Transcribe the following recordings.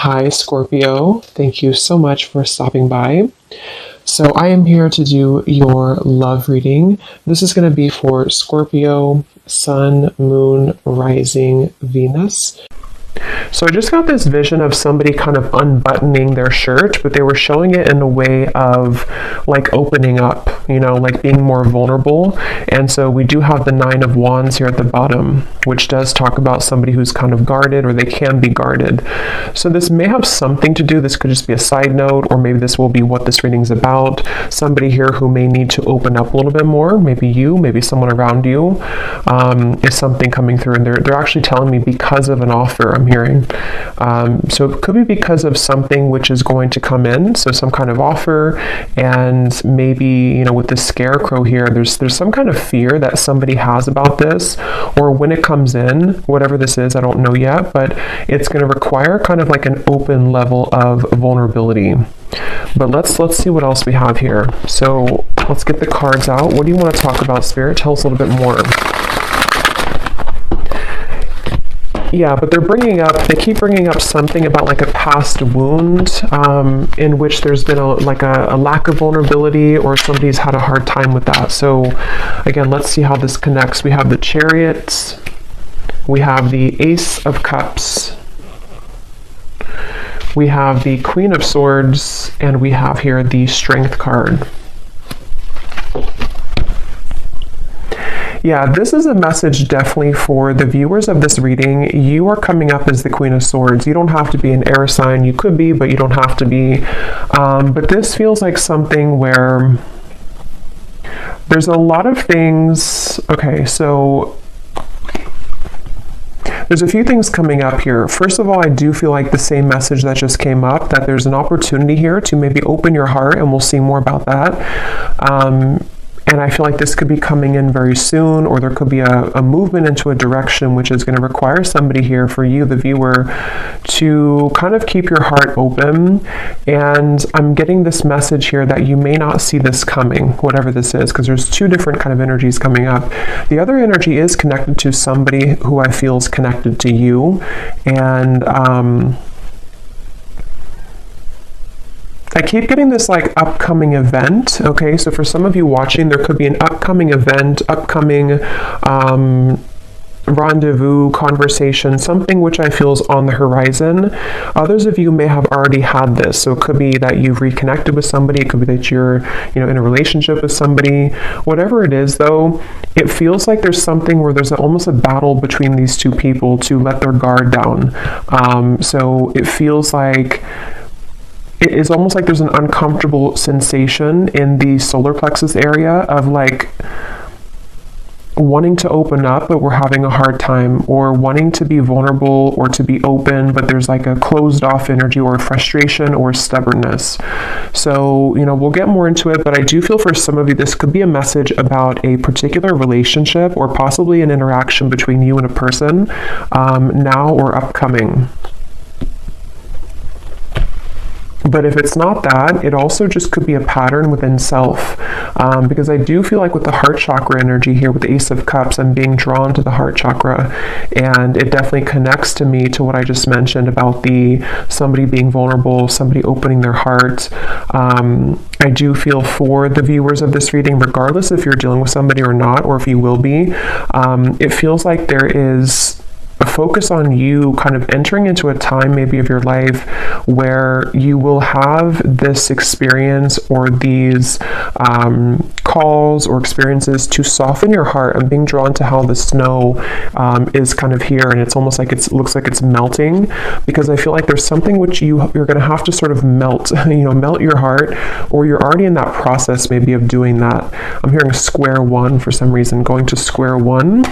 Hi, Scorpio. Thank you so much for stopping by. So, I am here to do your love reading. This is going to be for Scorpio, Sun, Moon, Rising, Venus. So I just got this vision of somebody kind of unbuttoning their shirt, but they were showing it in a way of like opening up, like being more vulnerable. And so we do have the Nine of Wands here at the bottom, which does talk about somebody who's kind of guarded, or they can be guarded. So this may have something to do, this could just be a side note, or maybe this will be what this reading's about. Somebody here who may need to open up a little bit more, maybe you, maybe someone around you, is something coming through. And they're actually telling me because of an offer I'm hearing. So it could be because of something which is going to come in, so some kind of offer, and maybe, with the scarecrow here, there's some kind of fear that somebody has about this, or when it comes in, whatever this is, I don't know yet, but it's going to require kind of like an open level of vulnerability. But let's see what else we have here. So let's get the cards out. What do you want to talk about, Spirit? Tell us a little bit more. Yeah, but they keep bringing up something about like a past wound in which there's been a lack of vulnerability, or somebody's had a hard time with that. So again, let's see how this connects. We have the Chariot, we have the Ace of Cups, we have the Queen of Swords, and we have here the Strength card. Yeah, this is a message definitely for the viewers of this reading. You are coming up as the Queen of Swords. You don't have to be an air sign. You could be, but you don't have to be. But this feels like something where there's a lot of things. Okay, so there's a few things coming up here. First of all, I do feel like the same message that just came up, that there's an opportunity here to maybe open your heart, and we'll see more about that. And I feel like this could be coming in very soon, or there could be a movement into a direction which is going to require somebody here, for you, the viewer, to kind of keep your heart open. And I'm getting this message here that you may not see this coming, whatever this is, because there's two different kind of energies coming up. The other energy is connected to somebody who I feel is connected to you. And I keep getting this like upcoming event. Okay, so for some of you watching, there could be an upcoming event, upcoming rendezvous, conversation, something which I feel is on the horizon. Others of you may have already had this. So it could be that you've reconnected with somebody. It could be that you're, in a relationship with somebody. Whatever it is, though, it feels like there's something where there's almost a battle between these two people to let their guard down. So it feels like it's almost like there's an uncomfortable sensation in the solar plexus area of like wanting to open up, but we're having a hard time, or wanting to be vulnerable or to be open, but there's like a closed off energy, or frustration, or stubbornness. So, we'll get more into it, but I do feel for some of you, this could be a message about a particular relationship, or possibly an interaction between you and a person, now or upcoming. But if it's not that, it also just could be a pattern within self. Because I do feel like with the heart chakra energy here, with the Ace of Cups, I'm being drawn to the heart chakra. And it definitely connects to me to what I just mentioned about somebody being vulnerable, somebody opening their heart. I do feel for the viewers of this reading, regardless if you're dealing with somebody or not, or if you will be, it feels like there is a focus on you kind of entering into a time maybe of your life where you will have this experience, or these calls or experiences to soften your heart. I'm being drawn to how the snow is kind of here, and it's almost like it looks like it's melting, because I feel like there's something which you're going to have to sort of melt, melt your heart, or you're already in that process maybe of doing that. I'm hearing square one for some reason, going to square one.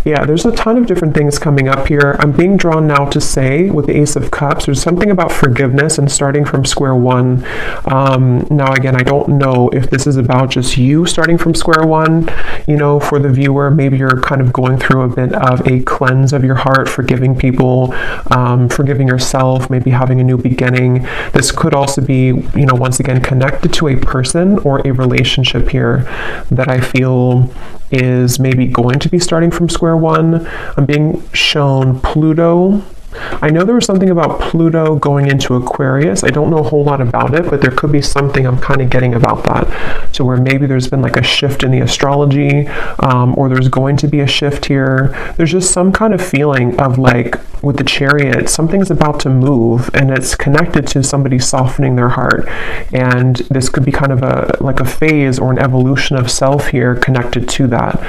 Yeah, there's a ton of different things coming up here. I'm being drawn now to say, with the Ace of Cups, there's something about forgiveness and starting from square one. Now, again, I don't know if this is about just you starting from square one, for the viewer. Maybe you're kind of going through a bit of a cleanse of your heart, forgiving people, forgiving yourself, maybe having a new beginning. This could also be, once again, connected to a person or a relationship here that I feel is maybe going to be starting from square particular one, I'm being shown Pluto. I know there was something about Pluto going into Aquarius. I don't know a whole lot about it, but there could be something I'm kind of getting about that. So where maybe there's been like a shift in the astrology, or there's going to be a shift here. There's just some kind of feeling of like with the Chariot, something's about to move, and it's connected to somebody softening their heart. And this could be kind of like a phase or an evolution of self here connected to that.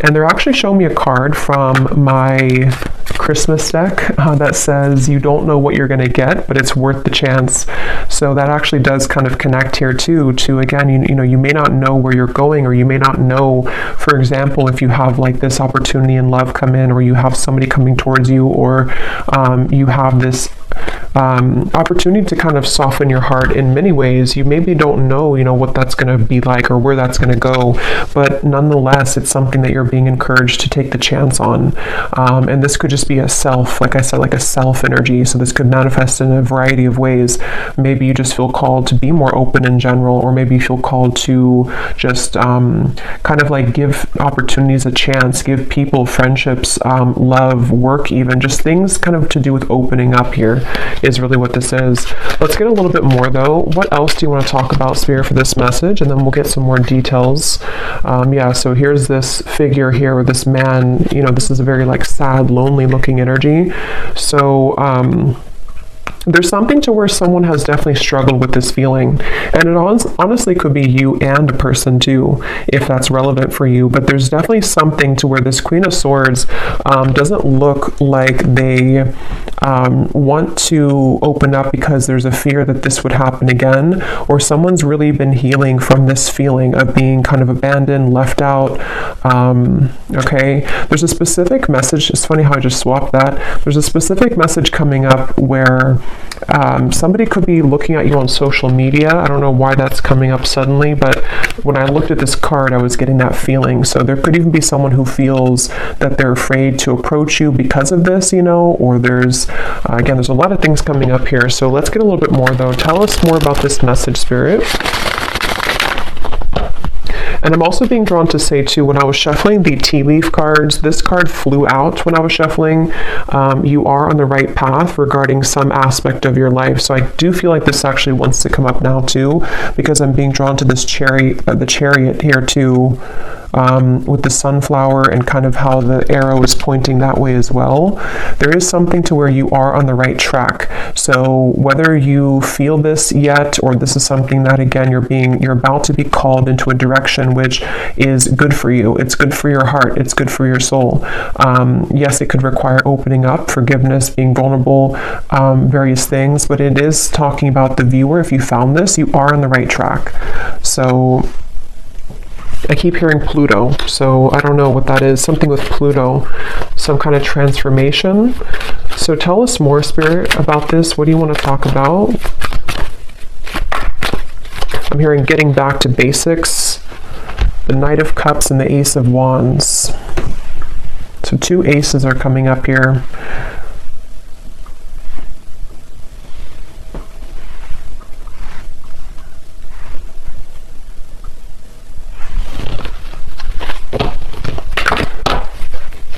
And they're actually showing me a card from my Christmas deck that says you don't know what you're going to get, but it's worth the chance. So that actually does kind of connect here too, to again, you know, you may not know where you're going, or you may not know, for example, if you have like this opportunity in love come in, or you have somebody coming towards you, or you have this opportunity to kind of soften your heart in many ways. You maybe don't know, you know, what that's going to be like or where that's going to go, but nonetheless, it's something that you're being encouraged to take the chance on. And this could just be a self, like I said, like a self energy. So this could manifest in a variety of ways. Maybe you just feel called to be more open in general, or maybe you feel called to just kind of like give opportunities a chance, give people friendships, love, work, even just things kind of to do with opening up here is really what this is. Let's get a little bit more though. What else do you want to talk about, Spirit, for this message? And then we'll get some more details. Yeah, so here's this figure here with this man, you know, this is a very like sad, lonely looking energy. So there's something to where someone has definitely struggled with this feeling, and it honestly could be you and a person too, if that's relevant for you. But there's definitely something to where this Queen of Swords doesn't look like they want to open up because there's a fear that this would happen again, or someone's really been healing from this feeling of being kind of abandoned, left out. Okay, there's a specific message. It's funny how I just swapped that. There's a specific message coming up where somebody could be looking at you on social media. I don't know why that's coming up suddenly, but when I looked at this card, I was getting that feeling. So there could even be someone who feels that they're afraid to approach you because of this, you know, or there's, again, there's a lot of things coming up here. So let's get a little bit more though. Tell us more about this message, Spirit. And I'm also being drawn to say too, when I was shuffling the tea leaf cards, this card flew out when I was shuffling. You are on the right path regarding some aspect of your life. So I do feel like this actually wants to come up now too, because I'm being drawn to this the chariot here too, with the sunflower and kind of how the arrow is pointing that way as well. There is something to where you are on the right track. So whether you feel this yet, or this is something that again you're about to be called into a direction which is good for you. It's good for your heart. It's good for your soul. Yes, it could require opening up, forgiveness, being vulnerable, various things, but it is talking about the viewer. If you found this, you are on the right track. So I keep hearing Pluto, so I don't know what that is. Something with Pluto, some kind of transformation. So tell us more, Spirit, about this. What do you want to talk about? I'm hearing getting back to basics, the Knight of Cups and the Ace of Wands. So two aces are coming up here.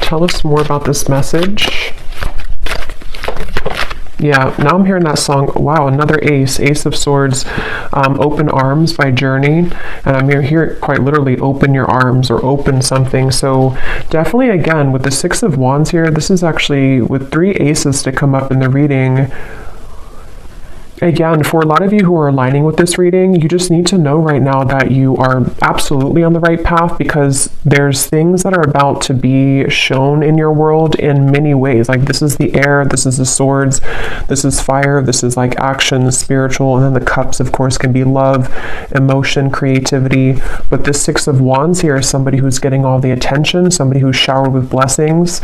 Tell us more about this message. Yeah, now I'm hearing that song. Wow, another ace, Ace of Swords, Open Arms by Journey. And I'm here quite literally, open your arms or open something. So definitely, again, with the Six of Wands here, this is actually with three aces to come up in the reading. Again, for a lot of you who are aligning with this reading, you just need to know right now that you are absolutely on the right path, because there's things that are about to be shown in your world in many ways. Like this is the air, this is the swords, this is fire, this is like action, spiritual, and then the cups, of course, can be love, emotion, creativity. But this Six of Wands here is somebody who's getting all the attention, somebody who's showered with blessings.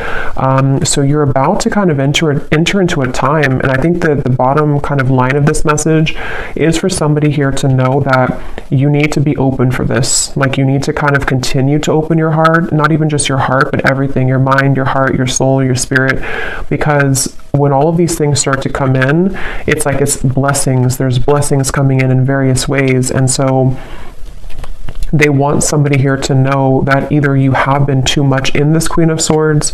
So you're about to kind of enter into a time, and I think that the bottom kind of line of this message is for somebody here to know that you need to be open for this. Like you need to kind of continue to open your heart, not even just your heart, but everything, your mind, your heart, your soul, your spirit, because when all of these things start to come in, it's like it's blessings. There's blessings coming in various ways. And so they want somebody here to know that either you have been too much in this Queen of Swords,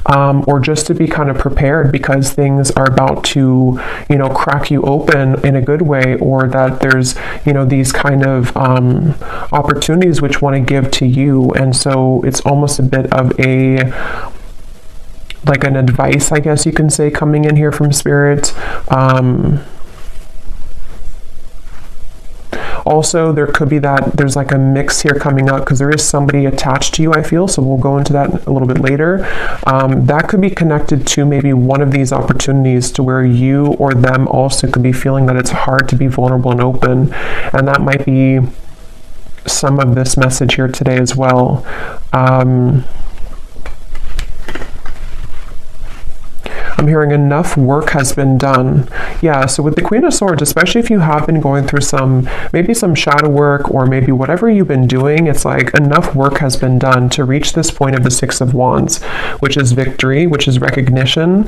or just to be kind of prepared because things are about to, crack you open in a good way, or that there's, these kind of opportunities which want to give to you. And so it's almost a bit of like an advice, I guess you can say, coming in here from Spirit. Also, there could be that there's like a mix here coming up because there is somebody attached to you, I feel, so we'll go into that a little bit later. That could be connected to maybe one of these opportunities to where you or them also could be feeling that it's hard to be vulnerable and open, and that might be some of this message here today as well. I'm hearing enough work has been done. Yeah, so with the Queen of Swords, especially if you have been going through maybe some shadow work, or maybe whatever you've been doing, it's like enough work has been done to reach this point of the Six of Wands, which is victory, which is recognition.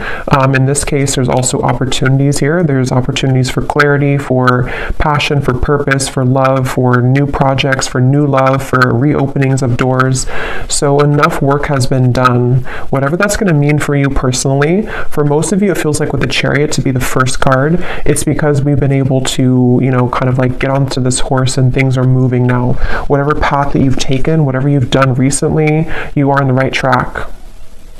In this case, there's also opportunities here. There's opportunities for clarity, for passion, for purpose, for love, for new projects, for new love, for reopenings of doors. So enough work has been done. Whatever that's going to mean for you personally. For most of you, it feels like with the Chariot to be the first card, it's because we've been able to, kind of like get onto this horse and things are moving now. Whatever path that you've taken, whatever you've done recently, you are on the right track.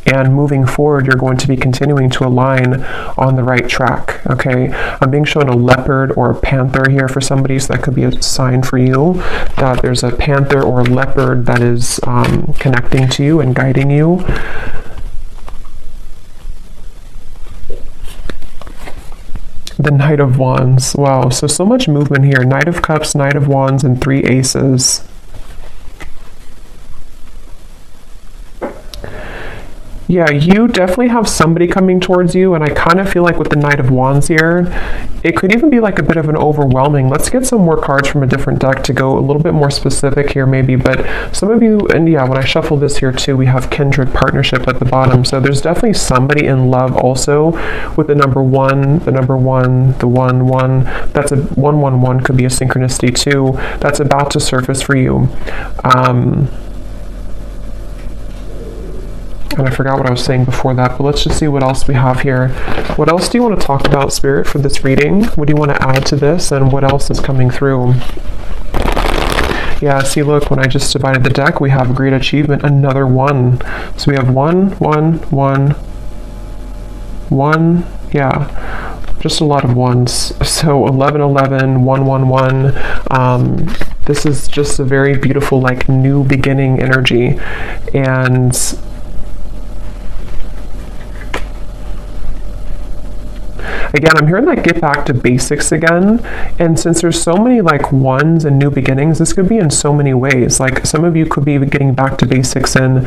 And moving forward, you're going to be continuing to align on the right track, okay? I'm being shown a leopard or a panther here for somebody, so that could be a sign for you that there's a panther or a leopard that is connecting to you and guiding you. The Knight of Wands. Wow, so much movement here. Knight of Cups, Knight of Wands, and 3 aces. Yeah, you definitely have somebody coming towards you, and I kind of feel like with the Knight of Wands here, it could even be like a bit of an overwhelming. Let's get some more cards from a different deck to go a little bit more specific here maybe, but some of you, and yeah, when I shuffle this here too, we have kindred partnership at the bottom, so there's definitely somebody in love also with the number 1, the 1, that's a 111 could be a synchronicity too, that's about to surface for you. And I forgot what I was saying before that, but let's just see what else we have here. What else do you want to talk about, Spirit, for this reading? What do you want to add to this, and what else is coming through? Yeah, see, look, when I just divided the deck, we have great achievement, another 1. So we have 1, 1, 1, 1, yeah, just a lot of 1s. So 11, 11, 1, 1, 1. This is just a very beautiful, like, new beginning energy. And again, I'm hearing like get back to basics again. And since there's so many like 1s and new beginnings, this could be in so many ways. Like some of you could be getting back to basics in,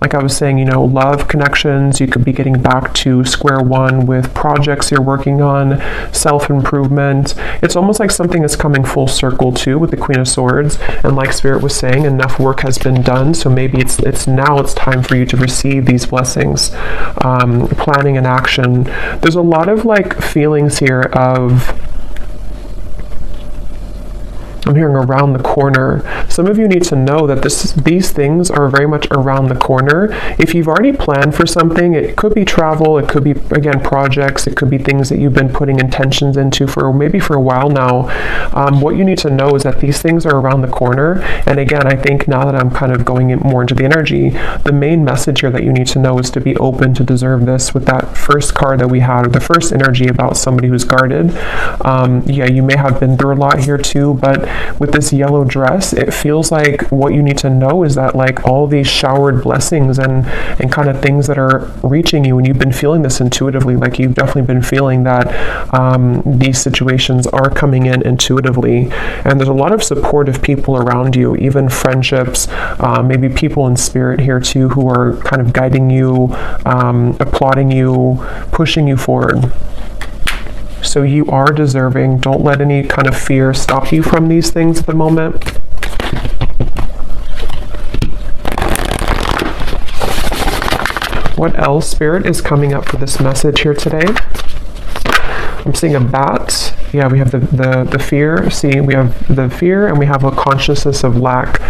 like I was saying, love connections. You could be getting back to square one with projects you're working on, self-improvement. It's almost like something is coming full circle too with the Queen of Swords. And like Spirit was saying, enough work has been done. So maybe it's now it's time for you to receive these blessings. Planning and action. There's a lot of like feelings here of, I'm hearing around the corner. Some of you need to know that these things are very much around the corner. If you've already planned for something, it could be travel, it could be, again, projects, it could be things that you've been putting intentions into for maybe for a while now. What you need to know is that these things are around the corner. And again, I think now that I'm kind of going more into the energy, the main message here that you need to know is to be open to deserve this with that first card that we had, or the first energy about somebody who's guarded. Yeah, you may have been through a lot here too, but with this yellow dress, it feels like what you need to know is that like all these showered blessings and kind of things that are reaching you, and you've been feeling this intuitively, like you've definitely been feeling that these situations are coming in intuitively, and there's a lot of supportive people around you, even friendships, maybe people in spirit here too who are kind of guiding you, applauding you, pushing you forward. So you are deserving. Don't let any kind of fear stop you from these things at the moment. What else, Spirit, is coming up for this message here today? I'm seeing a bat. Yeah, we have the fear. See, we have the fear and we have a consciousness of lack.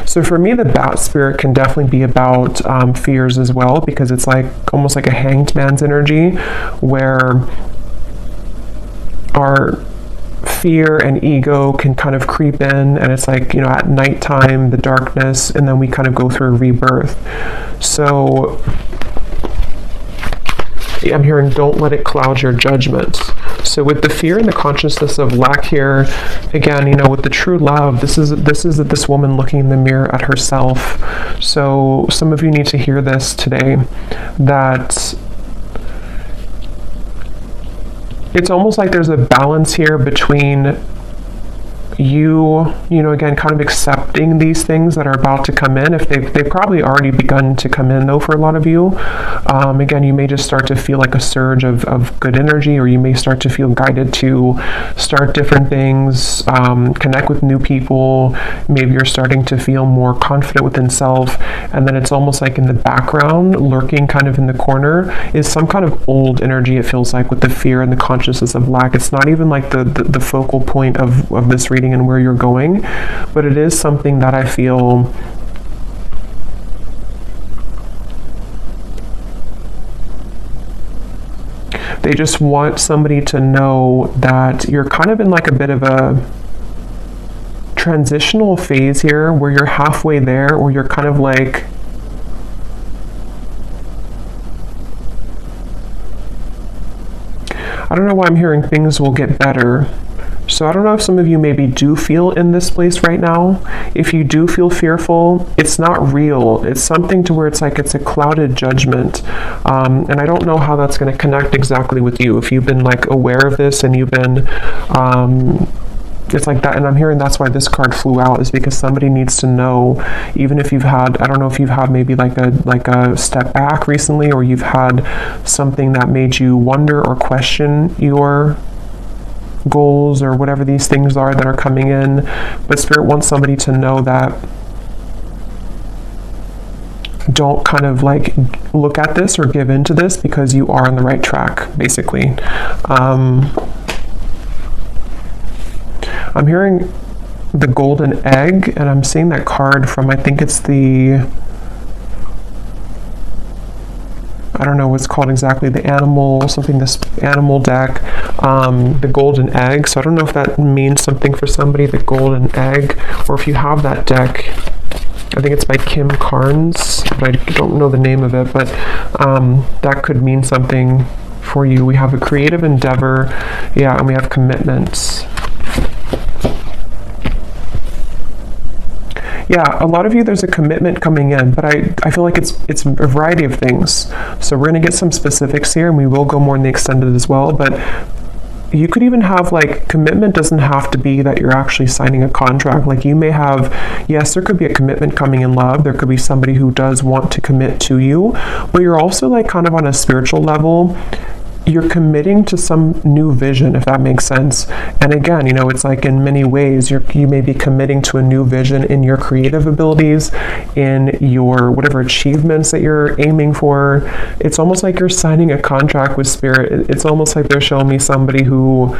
So for me, the bat spirit can definitely be about fears as well, because it's like almost like a hanged man's energy, where our fear and ego can kind of creep in, and it's like, you know, at nighttime, the darkness, and then we kind of go through a rebirth. So I'm hearing, don't let it cloud your judgment. So with the fear and the consciousness of lack here, again, you know, with the true love, this is this woman looking in the mirror at herself. So some of you need to hear this today, that it's almost like there's a balance here between you know, again, kind of accepting these things that are about to come in. If they've probably already begun to come in, though, for a lot of you. Again, you may just start to feel like a surge of good energy, or you may start to feel guided to start different things, connect with new people. Maybe you're starting to feel more confident within self, and then it's almost like in the background, lurking kind of in the corner, is some kind of old energy, it feels like, with the fear and the consciousness of lack. It's not even like the focal point of this reading and where you're going, but it is something that I feel they just want somebody to know that you're kind of in like a bit of a transitional phase here, where you're halfway there, or you're kind of like, I don't know why I'm hearing things will get better. So I don't know if some of you maybe do feel in this place right now. If you do feel fearful, it's not real. It's something to where it's like it's a clouded judgment. And I don't know how that's going to connect exactly with you. If you've been like aware of this and you've been, it's like that. And I'm hearing that's why this card flew out, is because somebody needs to know, even if you've had, I don't know if you've had maybe like a step back recently, or you've had something that made you wonder or question your goals or whatever these things are that are coming in, but Spirit wants somebody to know that don't kind of like look at this or give into this, because you are on the right track, basically. I'm hearing the golden egg, and I'm seeing that card from, I think it's the, I don't know what's called exactly, the animal, something, this animal deck, the golden egg. So I don't know if that means something for somebody, the golden egg, or if you have that deck. I think it's by Kim Carnes, but I don't know the name of it, but that could mean something for you. We have a creative endeavor, yeah, and we have commitments. Yeah, a lot of you, there's a commitment coming in, but I feel like it's a variety of things. So we're going to get some specifics here, and we will go more in the extended as well, but you could even have, like, commitment doesn't have to be that you're actually signing a contract. Like, you may have, yes, there could be a commitment coming in love. There could be somebody who does want to commit to you, but you're also like kind of on a spiritual level, you're committing to some new vision, if that makes sense. And again, you know, it's like in many ways, you may be committing to a new vision in your creative abilities, in your whatever achievements that you're aiming for. It's almost like you're signing a contract with Spirit. It's almost like they're showing me somebody who,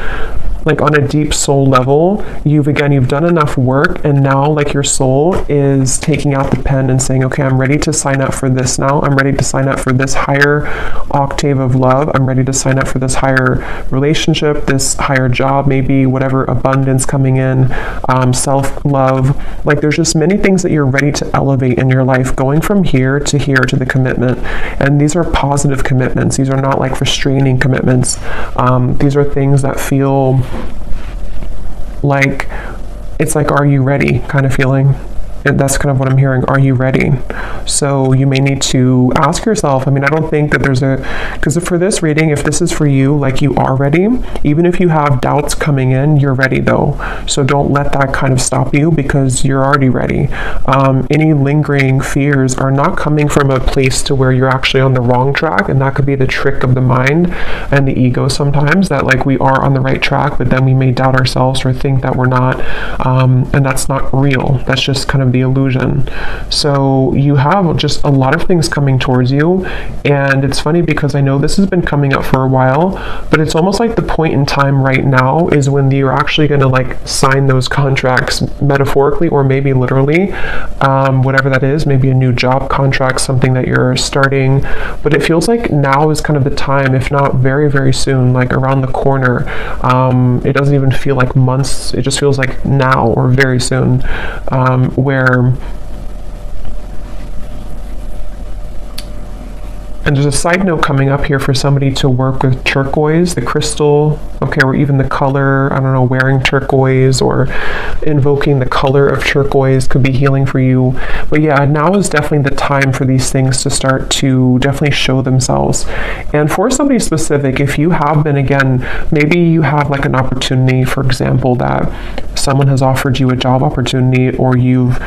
like, on a deep soul level, you've done enough work, and now, like, your soul is taking out the pen and saying, okay, I'm ready to sign up for this now. I'm ready to sign up for this higher octave of love. I'm ready to sign up for this higher relationship, this higher job, maybe whatever abundance coming in, self-love. Like, there's just many things that you're ready to elevate in your life, going from here to the commitment. And these are positive commitments. These are not like restraining commitments. These are things that feel like, it's like, are you ready kind of feeling. That's kind of what I'm hearing. Are you ready? So you may need to ask yourself. I mean, I don't think that there's because for this reading, if this is for you, like, you are ready. Even if you have doubts coming in, you're ready though. So don't let that kind of stop you, because you're already ready. Any lingering fears are not coming from a place to where you're actually on the wrong track. And that could be the trick of the mind and the ego sometimes, that like we are on the right track, but then we may doubt ourselves or think that we're not. And that's not real. That's just kind of the the illusion. So you have just a lot of things coming towards you. And it's funny because I know this has been coming up for a while, but it's almost like the point in time right now is when you're actually going to like sign those contracts, metaphorically or maybe literally, whatever that is, maybe a new job contract, something that you're starting. But it feels like now is kind of the time, if not very, very soon, like around the corner. It doesn't even feel like months, it just feels like now or very soon, where. And there's a side note coming up here for somebody to work with turquoise, the crystal, okay, or even the color, I don't know, wearing turquoise or invoking the color of turquoise could be healing for you. But yeah, now is definitely the time for these things to start to definitely show themselves. And for somebody specific, if you have been, again, maybe you have like an opportunity, for example, that someone has offered you a job opportunity, or you've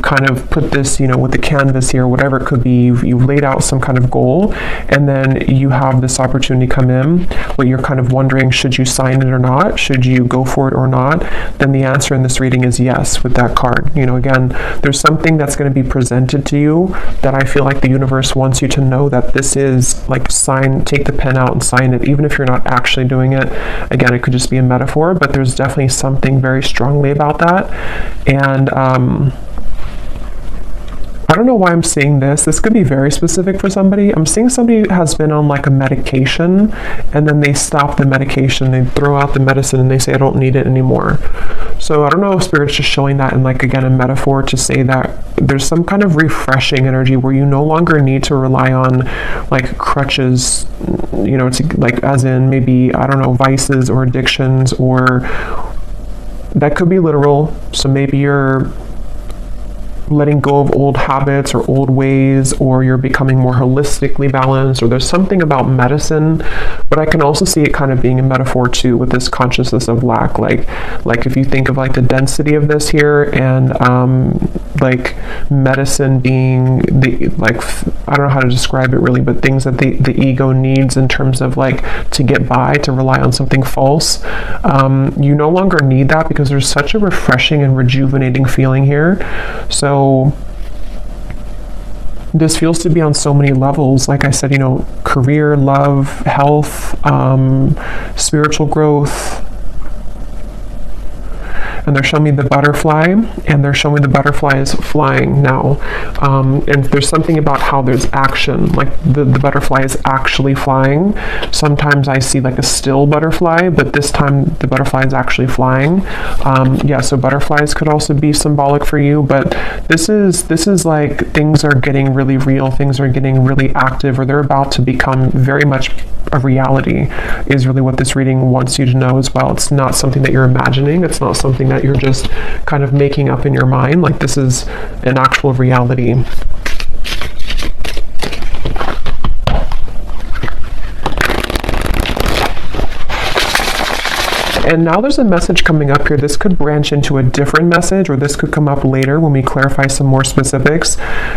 kind of put this, with the canvas here, whatever it could be, you've laid out some kind of goal, and then you have this opportunity come in, but you're kind of wondering, should you sign it or not? Should you go for it or not? Then the answer in this reading is yes with that card. Again, there's something that's going to be presented to you that I feel like the universe wants you to know that this is like take the pen out and sign it, even if you're not actually doing it. Again, it could just be a metaphor, but there's definitely something very strongly about that. And, I don't know why I'm seeing this. This could be very specific for somebody. I'm seeing somebody has been on like a medication, and then they stop the medication, they throw out the medicine, and they say, I don't need it anymore. So I don't know if Spirit's just showing that in like, again, a metaphor to say that there's some kind of refreshing energy where you no longer need to rely on like crutches, to like, as in maybe, I don't know, vices or addictions, or that could be literal. So maybe you're letting go of old habits or old ways, or you're becoming more holistically balanced, or there's something about medicine. But I can also see it kind of being a metaphor too, with this consciousness of lack, like if you think of like the density of this here, and like medicine being the, like, I don't know how to describe it really, but things that the ego needs in terms of like to get by, to rely on something false. You no longer need that because there's such a refreshing and rejuvenating feeling here. So this feels to be on so many levels. Like I said, career, love, health, spiritual growth. And they're showing me the butterfly, and they're showing the butterfly is flying now. And there's something about how there's action, like the butterfly is actually flying. Sometimes I see like a still butterfly, but this time the butterfly is actually flying. Yeah, so butterflies could also be symbolic for you, but this is like things are getting really real, things are getting really active, or they're about to become very much a reality, is really what this reading wants you to know as well. It's not something that you're imagining. It's not something that you're just kind of making up in your mind. Like, this is an actual reality. And now there's a message coming up here. This could branch into a different message, or this could come up later when we clarify some more specifics.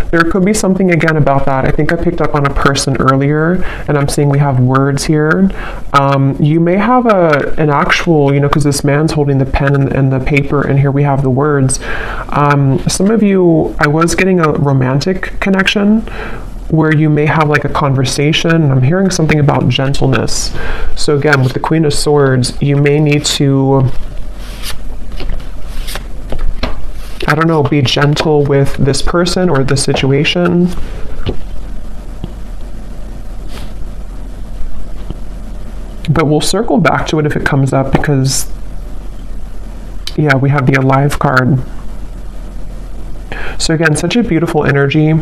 There could be something again about that. I think I picked up on a person earlier, and I'm seeing we have words here. You may have an actual, because this man's holding the pen and the paper, and here we have the words. Some of you, I was getting a romantic connection, where you may have like a conversation, and I'm hearing something about gentleness. So again, with the Queen of Swords, you may need to, I don't know, be gentle with this person or this situation. But we'll circle back to it if it comes up, because, yeah, we have the Alive card. So again, such a beautiful energy.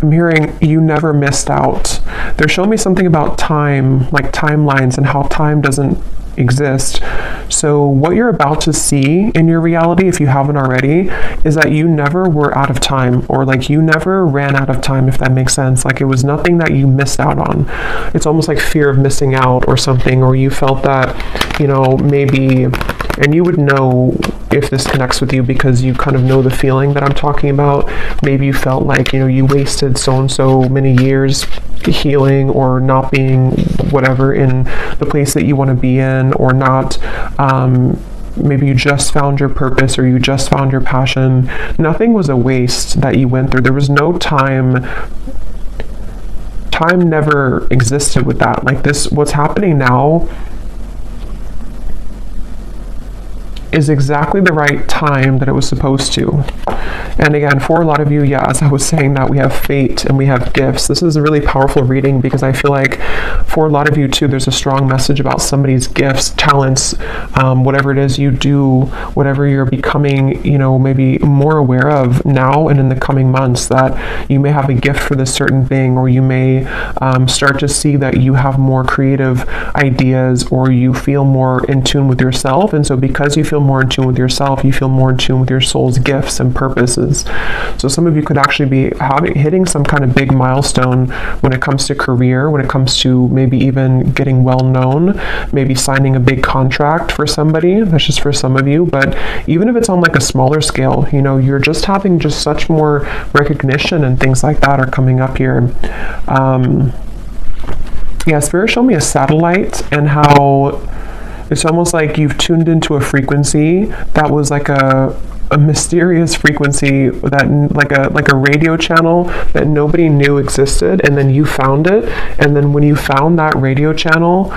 I'm hearing you never missed out. They're showing me something about time, like timelines, and how time doesn't exist. So what you're about to see in your reality, if you haven't already, is that you never were out of time, or like you never ran out of time, if that makes sense. Like, it was nothing that you missed out on. It's almost like fear of missing out or something, or you felt that, maybe, and you would know if this connects with you because you kind of know the feeling that I'm talking about. Maybe you felt like, you wasted so and so many years healing, or not being whatever in the place that you want to be in, or not maybe you just found your purpose or you just found your passion. Nothing was a waste that you went through. There was no time. Time never existed with that. Like this, what's happening now is exactly the right time that it was supposed to. And again, for a lot of you, yeah, as I was saying, that we have fate and we have gifts. This is a really powerful reading because I feel like for a lot of you too, there's a strong message about somebody's gifts, talents, whatever it is you do, whatever you're becoming, you know, maybe more aware of now and in the coming months, that you may have a gift for this certain thing, or you may start to see that you have more creative ideas, or you feel more in tune with yourself. And so because you feel more in tune with yourself, you feel more in tune with your soul's gifts and purposes. So some of you could actually be hitting some kind of big milestone when it comes to career, when it comes to maybe even getting well known, maybe signing a big contract for somebody. That's just for some of you. But even if it's on like a smaller scale, you know, you're just having just such more recognition and things like that are coming up here. Yeah, Spirit showed me a satellite and how it's almost like you've tuned into a frequency that was like a mysterious frequency, that like a radio channel that nobody knew existed, and then you found it. And then when you found that radio channel,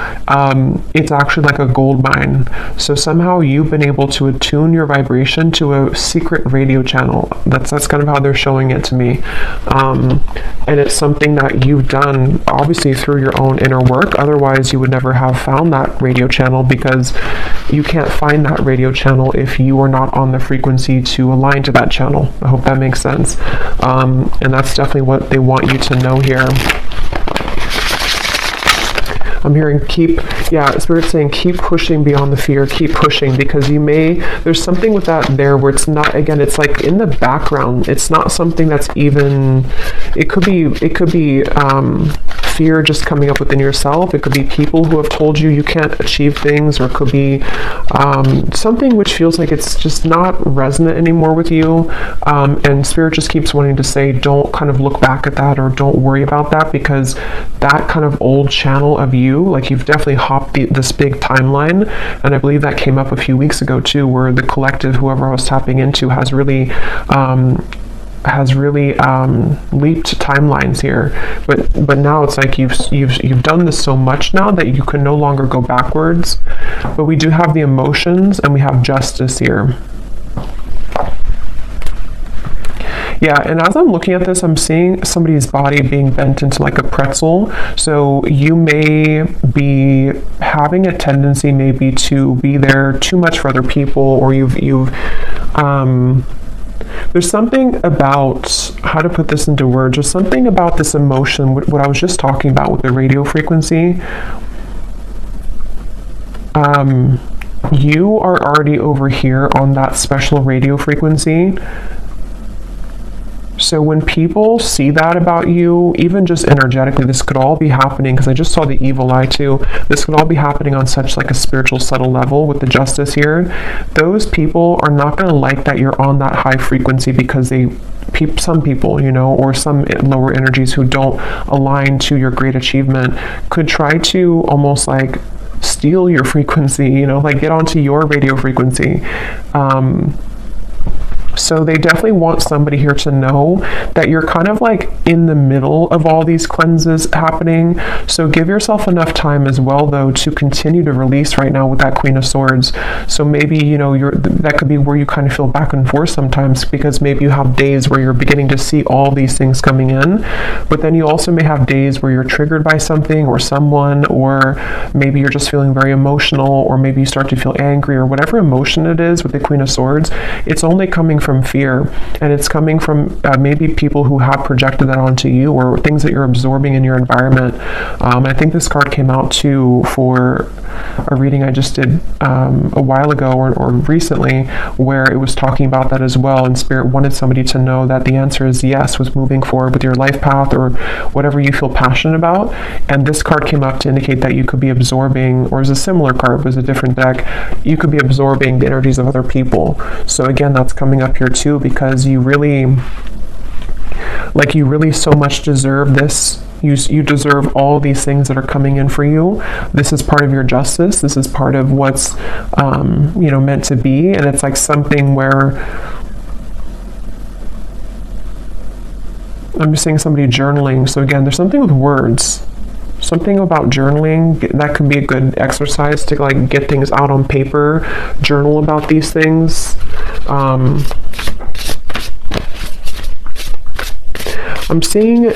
it's actually like a gold mine. So somehow you've been able to attune your vibration to a secret radio channel. That's kind of how they're showing it to me. And it's something that you've done obviously through your own inner work. Otherwise you would never have found that radio channel, because you can't find that radio channel if you are not on the frequency to align to that channel. I hope that makes sense. And that's definitely what they want you to know here. I'm hearing Spirit's saying keep pushing beyond the fear, keep pushing, because there's something with that there where it's not, again, it's like in the background. It's not something that's even, it could be fear just coming up within yourself. It could be people who have told you you can't achieve things, or it could be something which feels like it's just not resonant anymore with you. And Spirit just keeps wanting to say, don't kind of look back at that, or don't worry about that, because that kind of old channel of you, like you've definitely hopped this big timeline. And I believe that came up a few weeks ago too, where the collective, whoever I was tapping into, has really leaped timelines here. But now it's like you've done this so much now that you can no longer go backwards. But we do have the emotions and we have justice here. Yeah, and as I'm looking at this, I'm seeing somebody's body being bent into like a pretzel. So you may be having a tendency maybe to be there too much for other people, or there's something about, how to put this into words, there's something about this emotion, what I was just talking about with the radio frequency. You are already over here on that special radio frequency. So when people see that about you, even just energetically, this could all be happening, because I just saw the evil eye too. This could all be happening on such like a spiritual subtle level with the justice here. Those people are not going to like that you're on that high frequency, because some people, you know, or some lower energies who don't align to your great achievement could try to almost like steal your frequency, you know, like get onto your radio frequency. So they definitely want somebody here to know that you're kind of like in the middle of all these cleanses happening. So give yourself enough time as well, though, to continue to release right now with that Queen of Swords. So maybe, you know, that could be where you kind of feel back and forth sometimes, because maybe you have days where you're beginning to see all these things coming in, but then you also may have days where you're triggered by something or someone, or maybe you're just feeling very emotional, or maybe you start to feel angry, or whatever emotion it is with the Queen of Swords. It's only coming from fear, and it's coming from maybe people who have projected that onto you, or things that you're absorbing in your environment. I think this card came out too for a reading I just did a while ago or recently, where it was talking about that as well, and Spirit wanted somebody to know that the answer is yes, was moving forward with your life path or whatever you feel passionate about. And this card came up to indicate that you could be absorbing, or it was a similar card, it was a different deck, you could be absorbing the energies of other people. So again, that's coming up here too, because you really so much deserve this You deserve all these things that are coming in for you. This is part of your justice. This is part of what's, meant to be. And it's like something where I'm just seeing somebody journaling. So again, there's something with words. Something about journaling that can be a good exercise to like get things out on paper, journal about these things. I'm seeing,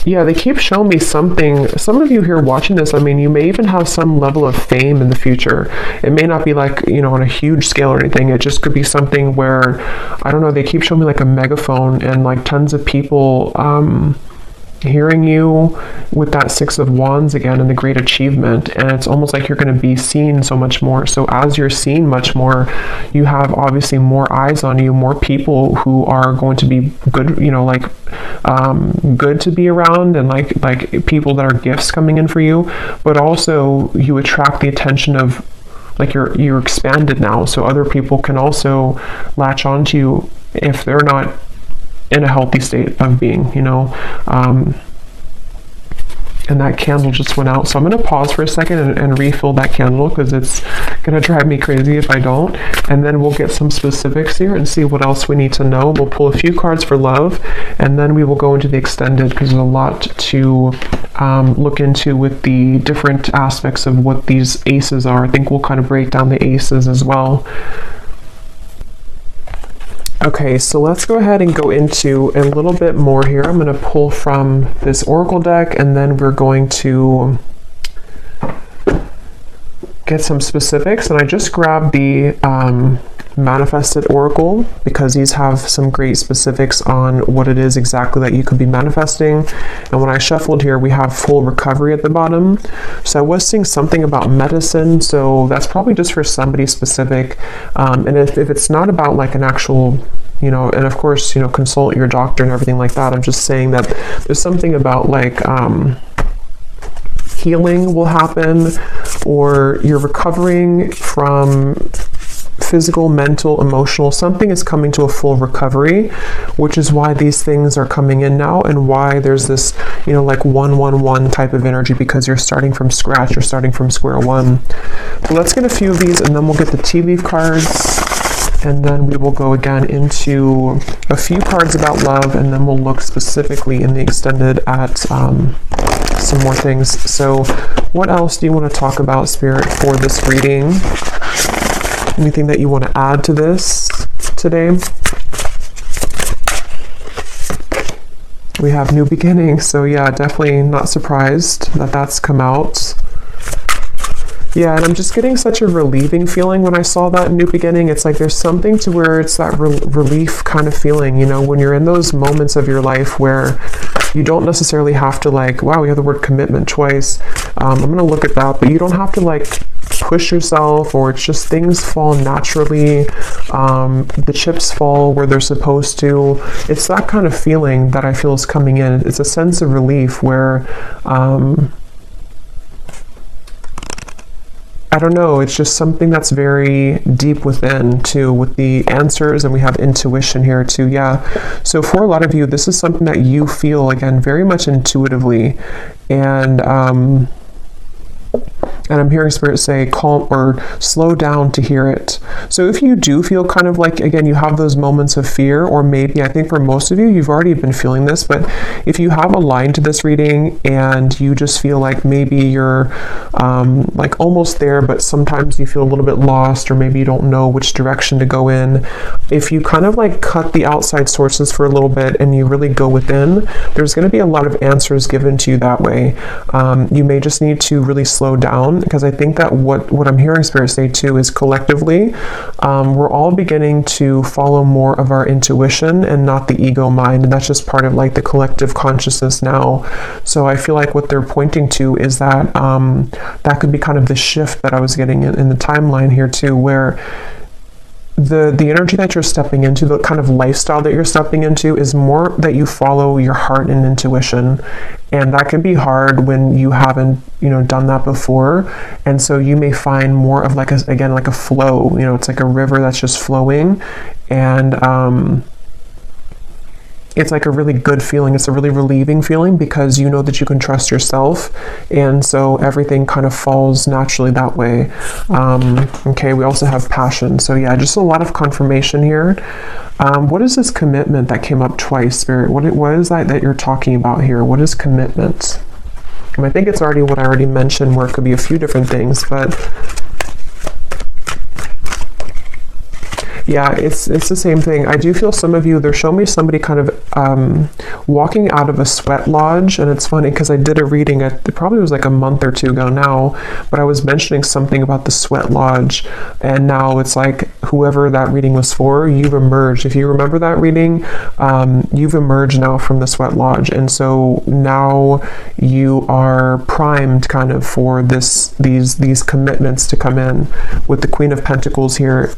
yeah, they keep showing me something. Some of you here watching this, I mean, you may even have some level of fame in the future. It may not be like, on a huge scale or anything. It just could be something where, I don't know, they keep showing me like a megaphone and like tons of people, hearing you with that Six of Wands again and the great achievement, and it's almost like you're going to be seen so much more. So as you're seen much more, you have obviously more eyes on you, more people who are going to be good, good to be around, and like people that are gifts coming in for you. But also you attract the attention of, like, you're expanded now, so other people can also latch onto you if they're not in a healthy state of being, and that candle just went out. So I'm going to pause for a second and refill that candle, because it's going to drive me crazy if I don't. And then we'll get some specifics here and see what else we need to know. We'll pull a few cards for love, and then we will go into the extended, because there's a lot to look into with the different aspects of what these aces are. I think we'll kind of break down the aces as well. Okay, so let's go ahead and go into a little bit more here. I'm going to pull from this oracle deck, and then we're going to get some specifics. And I just grabbed the manifested oracle, because these have some great specifics on what it is exactly that you could be manifesting. And when I shuffled here, we have full recovery at the bottom. So I was seeing something about medicine, so that's probably just for somebody specific. And if it's not about like an actual, and of course, consult your doctor and everything like that. I'm just saying that there's something about like healing will happen, or you're recovering from physical, mental, emotional, something is coming to a full recovery, which is why these things are coming in now, and why there's this, like 111 type of energy, because you're starting from scratch, you're starting from square one. So let's get a few of these, and then we'll get the tea leaf cards, and then we will go again into a few cards about love, and then we'll look specifically in the extended at some more things. So what else do you want to talk about, Spirit, for this reading? Anything that you want to add to this today? We have new beginnings, so yeah, definitely not surprised that that's come out. Yeah, and I'm just getting such a relieving feeling when I saw that new beginning. It's like there's something to where it's that relief kind of feeling, when you're in those moments of your life where you don't necessarily have to like, wow, we have the word commitment twice. I'm going to look at that, but you don't have to like push yourself, or it's just things fall naturally. The chips fall where they're supposed to. It's that kind of feeling that I feel is coming in. It's a sense of relief where, I don't know, it's just something that's very deep within too, with the answers, and we have intuition here too. Yeah, so for a lot of you, this is something that you feel, again, very much intuitively, and I'm hearing Spirit say calm or slow down to hear it. So if you do feel kind of like, again, you have those moments of fear, or maybe, I think for most of you, you've already been feeling this, but if you have a line to this reading and you just feel like maybe you're like almost there, but sometimes you feel a little bit lost, or maybe you don't know which direction to go in, if you kind of like cut the outside sources for a little bit and you really go within, there's going to be a lot of answers given to you that way. You may just need to really slow down, because I think that what I'm hearing Spirit say too is collectively, we're all beginning to follow more of our intuition and not the ego mind, and that's just part of like the collective consciousness now. So I feel like what they're pointing to is that that could be kind of the shift that I was getting in the timeline here too, where the energy that you're stepping into, the kind of lifestyle that you're stepping into, is more that you follow your heart and intuition, and that can be hard when you haven't done that before. And so you may find more of like a flow, it's like a river that's just flowing, and it's like a really good feeling. It's a really relieving feeling because you know that you can trust yourself, and so everything kind of falls naturally that way. Okay, we also have passion. So yeah, just a lot of confirmation here. What is this commitment that came up twice, Spirit? What is that you're talking about here? What is commitment? And I think it's already what I already mentioned, where it could be a few different things, but yeah, it's the same thing. I do feel some of you, they're showing me somebody kind of walking out of a sweat lodge, and it's funny because I did a reading, it probably was like a month or two ago now, but I was mentioning something about the sweat lodge, and now it's like whoever that reading was for, you've emerged. If you remember that reading, you've emerged now from the sweat lodge, and so now you are primed kind of for these commitments to come in. With the Queen of Pentacles here,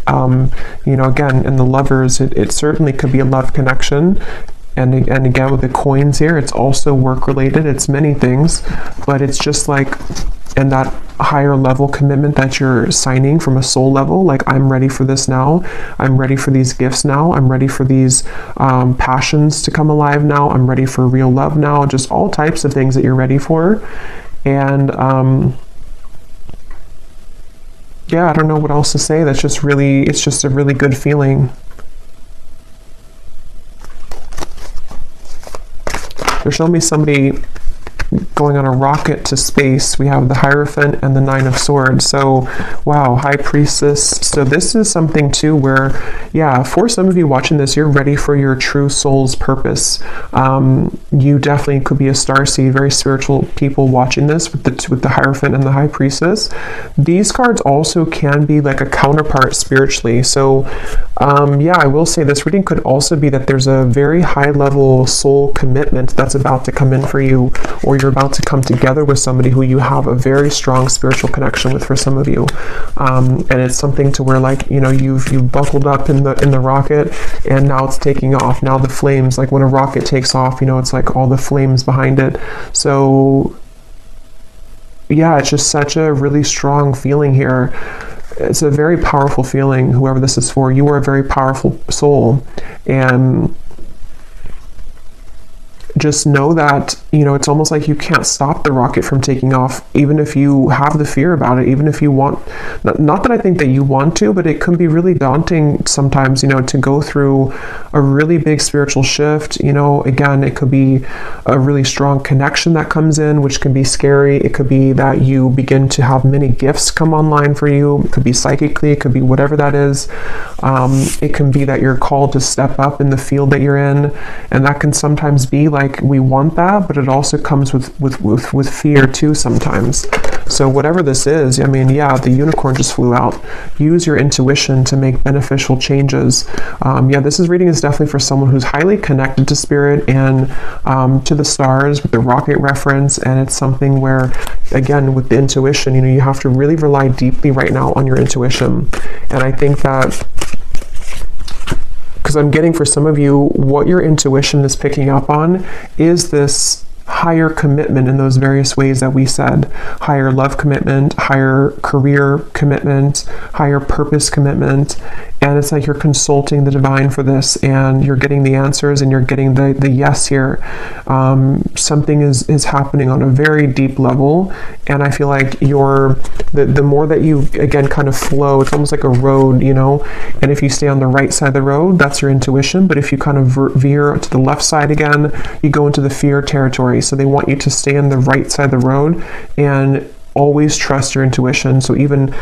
you know, again, in the lovers, it certainly could be a love connection. And again, with the coins here, it's also work related. It's many things, but it's just like in that higher level commitment that you're signing from a soul level, like I'm ready for this now. I'm ready for these gifts now. I'm ready for these passions to come alive now. I'm ready for real love now. Just all types of things that you're ready for. And yeah, I don't know what else to say. That's just really, it's just a really good feeling. They're showing me somebody going on a rocket to space. We have the Hierophant and the Nine of Swords. So, wow, High Priestess. So this is something too where, yeah, for some of you watching this, you're ready for your true soul's purpose. You definitely could be a starseed, very spiritual people watching this with the Hierophant and the High Priestess. These cards also can be like a counterpart spiritually. So, yeah, I will say this reading could also be that there's a very high level soul commitment that's about to come in for you, or you're about to come together with somebody who you have a very strong spiritual connection with, for some of you. And it's something to where, like, you know, you've buckled up in the rocket, and now it's taking off. Now the flames, like when a rocket takes off, you know, it's like all the flames behind it. So yeah, it's just such a really strong feeling here. It's a very powerful feeling, whoever this is for. You are a very powerful soul, and just know that, you know, it's almost like you can't stop the rocket from taking off, even if you have the fear about it, even if you want, not that I think that you want to, but it can be really daunting sometimes, you know, to go through a really big spiritual shift. You know, again, it could be a really strong connection that comes in, which can be scary. It could be that you begin to have many gifts come online for you. It could be psychically, it could be whatever that is. It can be that you're called to step up in the field that you're in, and that can sometimes be like, we want that, but it also comes with fear too sometimes. So whatever this is, I mean, yeah, the unicorn just flew out. Use your intuition to make beneficial changes. Yeah, this reading is definitely for someone who's highly connected to spirit and to the stars with the rocket reference. And it's something where, again, with the intuition, you know, you have to really rely deeply right now on your intuition. And I think that, because I'm getting for some of you, what your intuition is picking up on is this higher commitment in those various ways that we said. Higher love commitment, higher career commitment, higher purpose commitment. And it's like you're consulting the divine for this, and you're getting the answers, and you're getting the yes here. Something is happening on a very deep level, and I feel like the more that you, again, kind of flow, it's almost like a road, you know, and if you stay on the right side of the road, that's your intuition, but if you kind of veer to the left side again, you go into the fear territory. So they want you to stay on the right side of the road and always trust your intuition. So even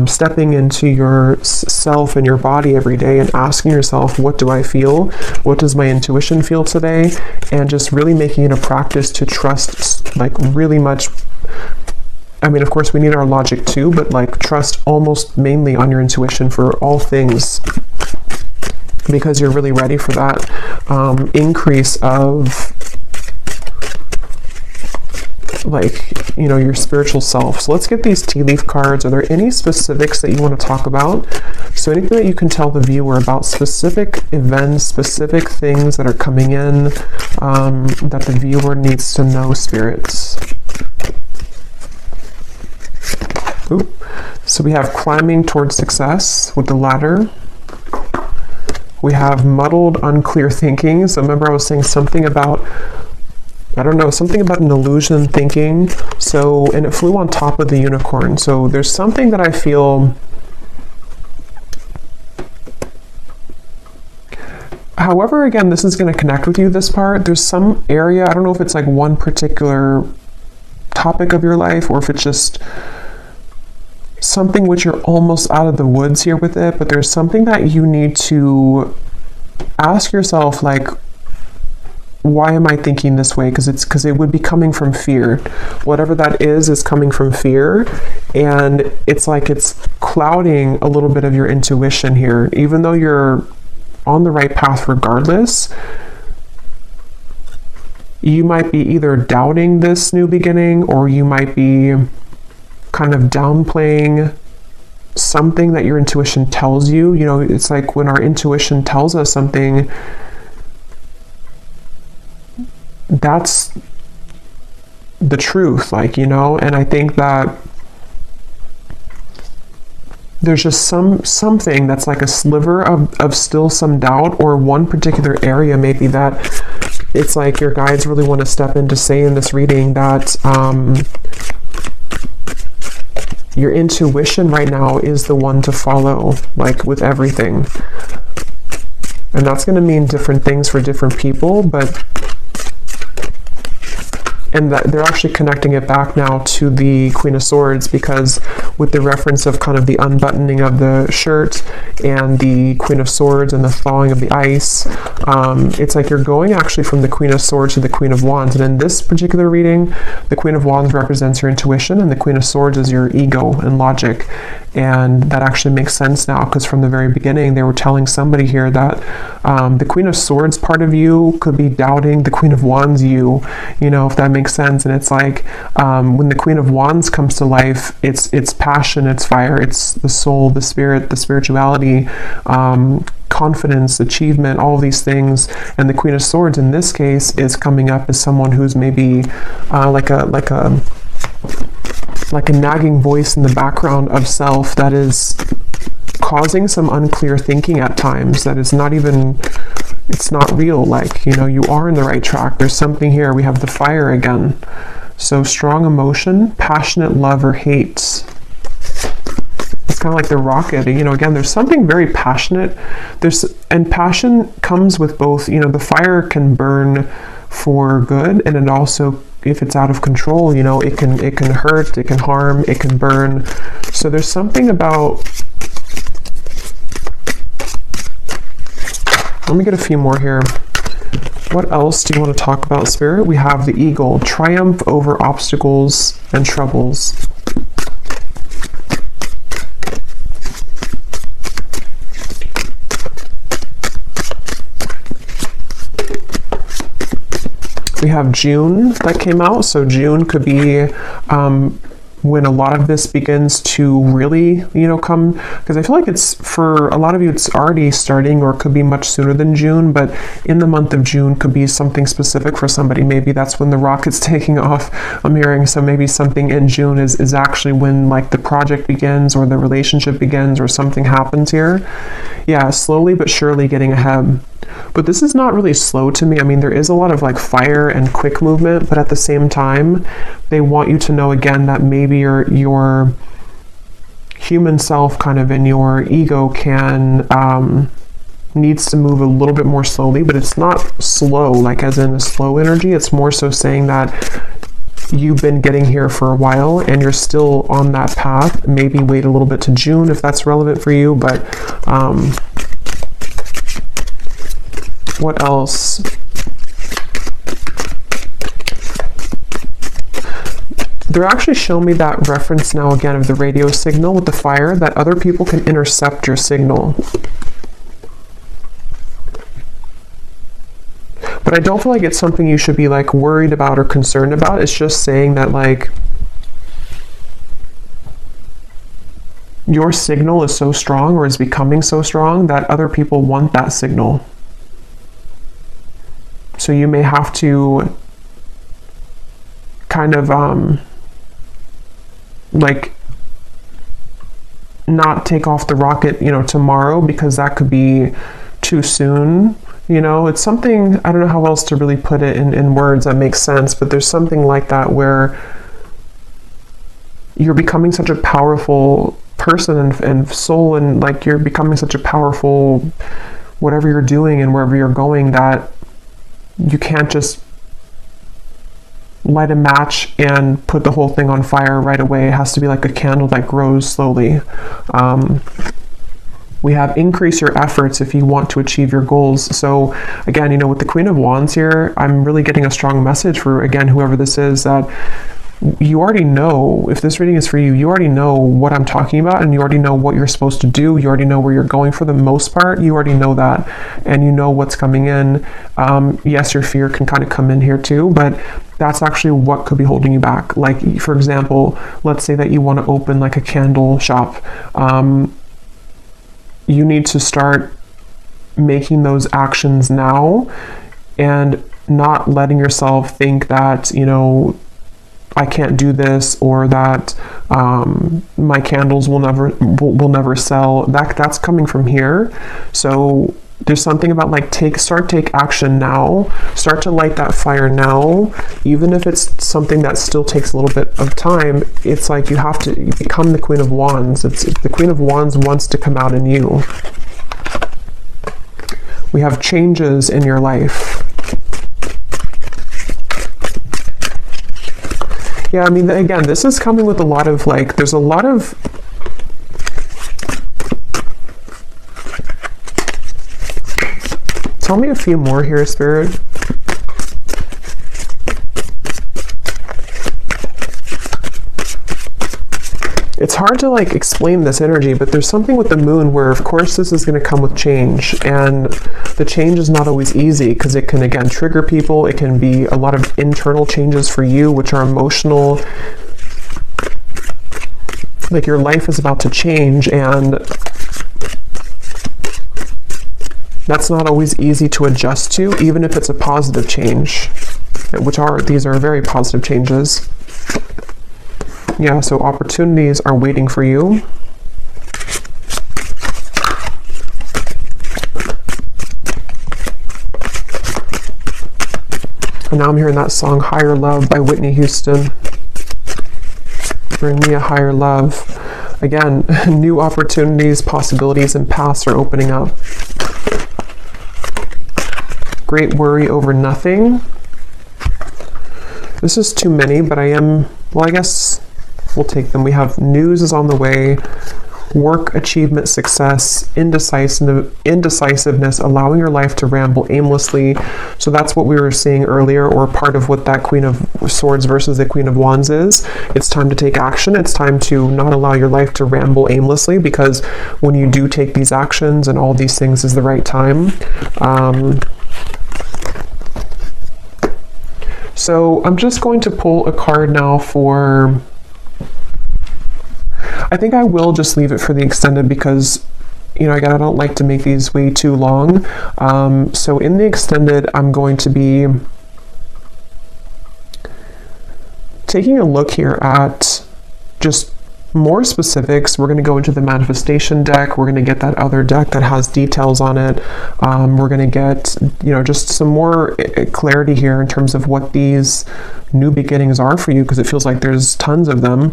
stepping into yourself and your body every day and asking yourself, what do I feel? What does my intuition feel today? And just really making it a practice to trust, like, really much. I mean, of course, we need our logic too, but like trust almost mainly on your intuition for all things, because you're really ready for that increase of, like, you know, your spiritual self. So let's get these tea leaf cards. Are there any specifics that you want to talk about? So anything that you can tell the viewer about specific events, specific things that are coming in, that the viewer needs to know, spirits. Oop. So we have climbing towards success with the ladder. We have muddled, unclear thinking. So remember I was saying something about, I don't know, something about an illusion thinking. So, and it flew on top of the unicorn. So there's something that I feel, however, again, this is going to connect with you, this part. There's some area, I don't know if it's like one particular topic of your life or if it's just something which you're almost out of the woods here with it, but there's something that you need to ask yourself, like, why am I thinking this way? Because it would be coming from fear. Whatever that is coming from fear, and it's like it's clouding a little bit of your intuition here, even though you're on the right path regardless. You might be either doubting this new beginning, or you might be kind of downplaying something that your intuition tells you. You know, it's like when our intuition tells us something, that's the truth, like, you know. And I think that there's just something that's like a sliver of still some doubt, or one particular area maybe that it's like your guides really want to step in to say in this reading that your intuition right now is the one to follow, like with everything. And that's going to mean different things for different people, but and that they're actually connecting it back now to the Queen of Swords, because with the reference of kind of the unbuttoning of the shirt and the Queen of Swords and the thawing of the ice, it's like you're going actually from the Queen of Swords to the Queen of Wands. And in this particular reading, the Queen of Wands represents your intuition and the Queen of Swords is your ego and logic. And that actually makes sense now, because from the very beginning they were telling somebody here that the Queen of Swords part of you could be doubting the Queen of Wands you know, if that makes sense. And it's like when the Queen of Wands comes to life, it's passion, it's fire, it's the soul, the spirit, the spirituality, confidence, achievement, all of these things. And the Queen of Swords in this case is coming up as someone who's maybe like a nagging voice in the background of self that is causing some unclear thinking at times that is not even, it's not real. Like, you know, you are in the right track. There's something here. We have the fire again. So strong emotion, passionate love or hate. It's kind of like the rocket, you know, again, there's something very passionate. And passion comes with both, you know, the fire can burn for good, and it also, if it's out of control, you know, it can hurt, it can harm, it can burn. So there's something about, let me get a few more here. What else do you want to talk about, Spirit? We have the eagle, triumph over obstacles and troubles. We have June that came out. So June could be when a lot of this begins to really, you know, come, because I feel like it's, for a lot of you, it's already starting, or it could be much sooner than June, but in the month of June could be something specific for somebody. Maybe that's when the rocket's taking off, I'm hearing. So maybe something in June is actually when like the project begins, or the relationship begins, or something happens here. Yeah, slowly but surely getting ahead. But this is not really slow to me. I mean, there is a lot of like fire and quick movement, but at the same time, they want you to know again that maybe your human self kind of in your ego can needs to move a little bit more slowly, but it's not slow, like as in a slow energy. It's more so saying that you've been getting here for a while and you're still on that path. Maybe wait a little bit to June if that's relevant for you, but what else? They're actually showing me that reference now again of the radio signal with the fire, that other people can intercept your signal. But I don't feel like it's something you should be like worried about or concerned about. It's just saying that like your signal is so strong, or is becoming so strong, that other people want that signal. So you may have to kind of like not take off the rocket, you know, tomorrow, because that could be too soon. You know, it's something, I don't know how else to really put it in words that makes sense, but there's something like that where you're becoming such a powerful person and soul, and like you're becoming such a powerful whatever you're doing and wherever you're going, that you can't just light a match and put the whole thing on fire right away. It has to be like a candle that grows slowly. We have increase your efforts if you want to achieve your goals. So again, you know, with the Queen of Wands here, I'm really getting a strong message for, again, whoever this is, that you already know, if this reading is for you, you already know what I'm talking about, and you already know what you're supposed to do. You already know where you're going for the most part. You already know that, and you know what's coming in. Yes, your fear can kind of come in here too, but that's actually what could be holding you back. Like, for example, let's say that you want to open like a candle shop. You need to start making those actions now and not letting yourself think that, you know, I can't do this, or that my candles will never sell. That's coming from here. So there's something about like take action now. Start to light that fire now, even if it's something that still takes a little bit of time. It's like you have to become the Queen of Wands. It's the Queen of Wands wants to come out in you. We have changes in your life. Yeah, I mean, again, this is coming with a lot of like, there's a lot of tell me a few more here, Spirit. It's hard to like explain this energy, but there's something with the moon where, of course, this is going to come with change, and the change is not always easy because it can, again, trigger people. It can be a lot of internal changes for you, which are emotional. Like your life is about to change, and that's not always easy to adjust to, even if it's a positive change, these are very positive changes. Yeah, so opportunities are waiting for you. And now I'm hearing that song, Higher Love by Whitney Houston. Bring me a higher love. Again, new opportunities, possibilities, and paths are opening up. Great worry over nothing. This is too many, but I guess we'll take them. We have news is on the way, work, achievement, success, indecisiveness, allowing your life to ramble aimlessly. So that's what we were seeing earlier, or part of what that Queen of Swords versus the Queen of Wands is. It's time to take action. It's time to not allow your life to ramble aimlessly, because when you do take these actions and all these things is the right time. So I'm just going to pull a card now for, I think I will just leave it for the extended because, you know, again, I don't like to make these way too long. So in the extended, I'm going to be taking a look here at just more specifics. We're going to go into the manifestation deck. We're going to get that other deck that has details on it. We're going to get, you know, just some more clarity here in terms of what these new beginnings are for you, because it feels like there's tons of them.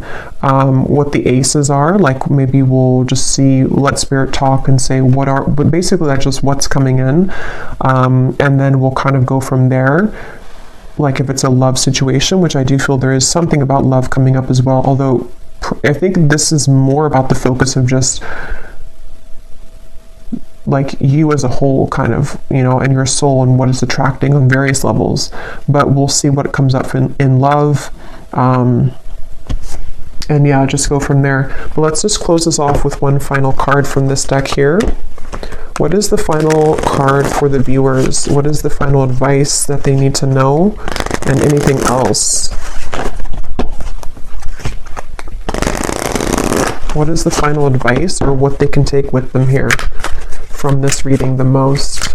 What the aces are, like maybe we'll just see, let Spirit talk and say but basically that's just what's coming in. And then we'll kind of go from there. Like if it's a love situation, which I do feel there is something about love coming up as well, although I think this is more about the focus of just like you as a whole, kind of, you know, and your soul and what is attracting on various levels. But we'll see what comes up in love. And yeah, just go from there. But let's just close this off with one final card from this deck here. What is the final card for the viewers? What is the final advice that they need to know, and anything else? What is the final advice, or what they can take with them here from this reading the most?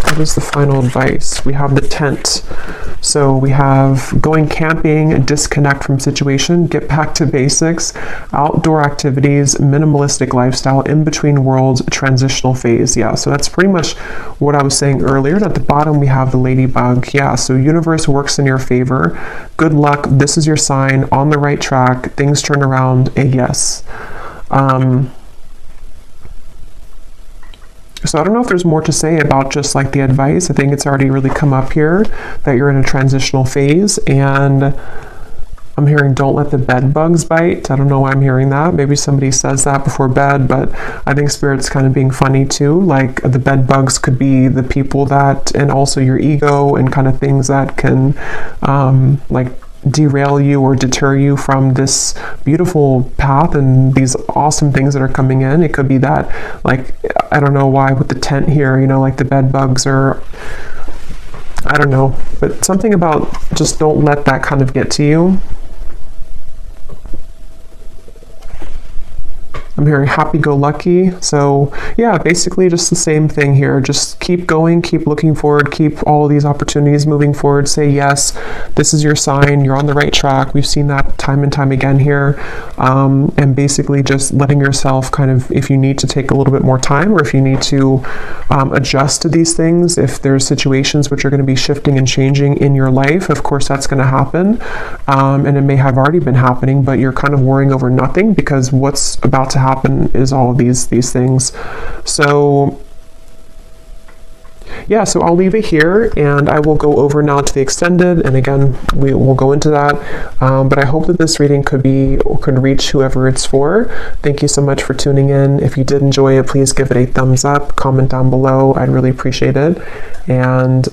What is the final advice? We have the tent. So we have going camping, disconnect from situation, get back to basics, outdoor activities, minimalistic lifestyle, in between worlds, transitional phase. Yeah, so that's pretty much what I was saying earlier. And at the bottom we have the ladybug. Yeah, so universe works in your favor. Good luck. This is your sign, on the right track. Things turn around. A yes. So I don't know if there's more to say about just like the advice. I think it's already really come up here that you're in a transitional phase, and I'm hearing don't let the bed bugs bite. I don't know why I'm hearing that. Maybe somebody says that before bed, but I think Spirit's kind of being funny too. Like the bed bugs could be the people that, and also your ego and kind of things that can like derail you or deter you from this beautiful path and these awesome things that are coming in. It could be that, like, I don't know why with the tent here, you know, like the bed bugs, or I don't know, but something about just don't let that kind of get to you. I'm hearing happy-go-lucky. So yeah, basically just the same thing here. Just keep going, keep looking forward, keep all of these opportunities moving forward. Say yes, this is your sign, you're on the right track. We've seen that time and time again here. And basically just letting yourself kind of, if you need to take a little bit more time, or if you need to adjust to these things, if there's situations which are going to be shifting and changing in your life, of course that's going to happen. And it may have already been happening, but you're kind of worrying over nothing, because what's about to happen is all of these things. So yeah, so I'll leave it here, and I will go over now to the extended, and again we will go into that, but I hope that this reading could reach whoever it's for. Thank you so much for tuning in. If you did enjoy it, please give it a thumbs up, comment down below. I'd really appreciate it, and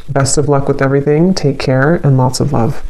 best of luck with everything. Take care and lots of love.